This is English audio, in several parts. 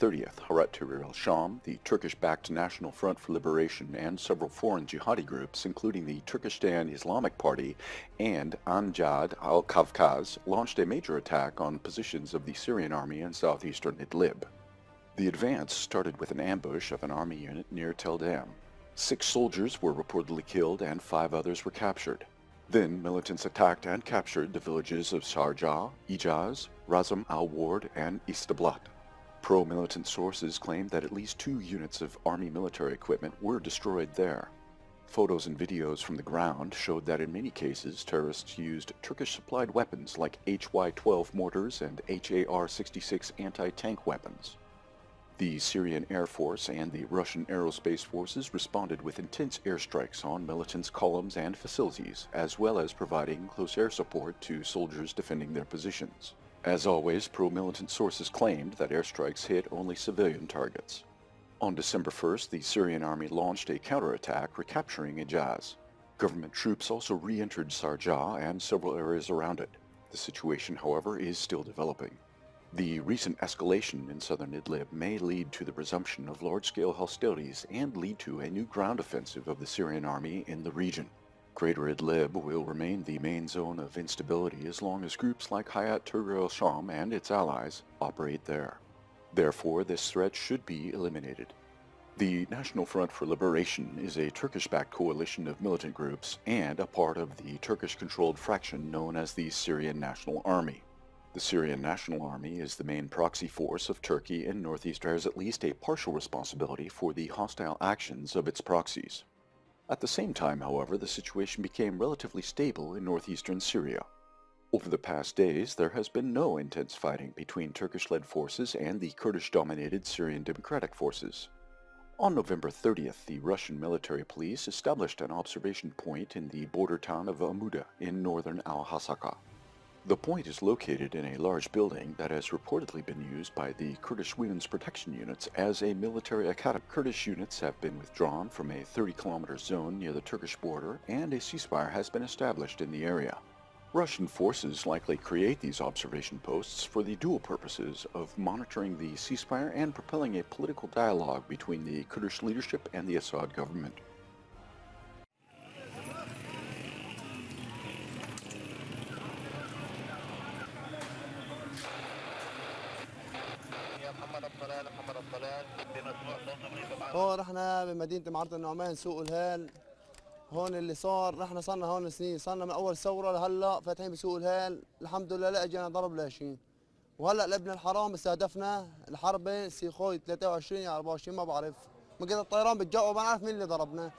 30th, Hayat Tahrir al-Sham, the Turkish-backed National Front for Liberation, and several foreign jihadi groups, including the Turkestan Islamic Party and Anjad al-Kavkaz, launched a major attack on positions of the Syrian army in southeastern Idlib. The advance started with an ambush of an army unit near Tel Dam. 6 soldiers were reportedly killed and 5 others were captured. Then militants attacked and captured the villages of Sharjah, Ijaz, Razm al-Ward, and Istablat. Pro-militant sources claim that at least 2 units of army military equipment were destroyed there. Photos and videos from the ground showed that in many cases terrorists used Turkish-supplied weapons like HY-12 mortars and HAR-66 anti-tank weapons. The Syrian Air Force and the Russian Aerospace Forces responded with intense airstrikes on militants' columns and facilities, as well as providing close air support to soldiers defending their positions. As always, pro-militant sources claimed that airstrikes hit only civilian targets. On December 1st, the Syrian army launched a counterattack, recapturing Ijaz. Government troops also re-entered Sharjah and several areas around it. The situation, however, is still developing. The recent escalation in southern Idlib may lead to the resumption of large-scale hostilities and lead to a new ground offensive of the Syrian army in the region. Greater Idlib will remain the main zone of instability as long as groups like Hayat Tahrir al-Sham and its allies operate there. Therefore, this threat should be eliminated. The National Front for Liberation is a Turkish-backed coalition of militant groups and a part of the Turkish-controlled fraction known as the Syrian National Army. The Syrian National Army is the main proxy force of Turkey in northeast, bears at least a partial responsibility for the hostile actions of its proxies. At the same time, however, the situation became relatively stable in northeastern Syria. Over the past days, there has been no intense fighting between Turkish-led forces and the Kurdish-dominated Syrian Democratic Forces. On November 30th, the Russian military police established an observation point in the border town of Amuda in northern Al-Hasaka. The point is located in a large building that has reportedly been used by the Kurdish Women's Protection Units as a military academy. Kurdish units have been withdrawn from a 30-kilometer zone near the Turkish border, and a ceasefire has been established in the area. Russian forces likely create these observation posts for the dual purposes of monitoring the ceasefire and propelling a political dialogue between the Kurdish leadership and the Assad government. هون رحنا بمدينة معرض النعمان سوق الهال. هون اللي صار رحنا صرنا هون سنين، صرنا من أول ثورة لهلا فاتحين بسوق الهال، الحمد لله لا اجينا ضرب لا شيء. وهلا لابن الحرام استهدفنا الحربة سيخوي 23 يا 24 ما بعرف. من قد الطيران بالجو ما بعرف مين اللي ضربنا.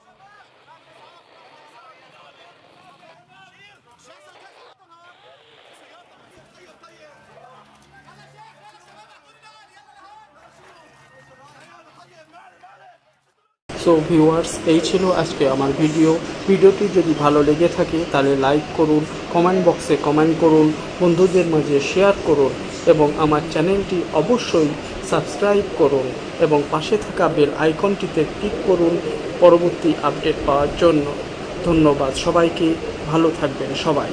So viewers, এই ছিল আজকে আমার ভিডিওটি যদি ভালো লেগে থাকে তাহলে লাইক করুন, কমেন্ট বক্সে কমেন্ট করুন, বন্ধুদের মাঝে শেয়ার করুন এবং আমার চ্যানেলটি অবশ্যই সাবস্ক্রাইব করুন এবং পাশে থাকা বেল আইকনটিতে ক্লিক করুন পরবর্তী আপডেট পাওয়ার জন্য। ধন্যবাদ সবাইকে, ভালো থাকবেন সবাই।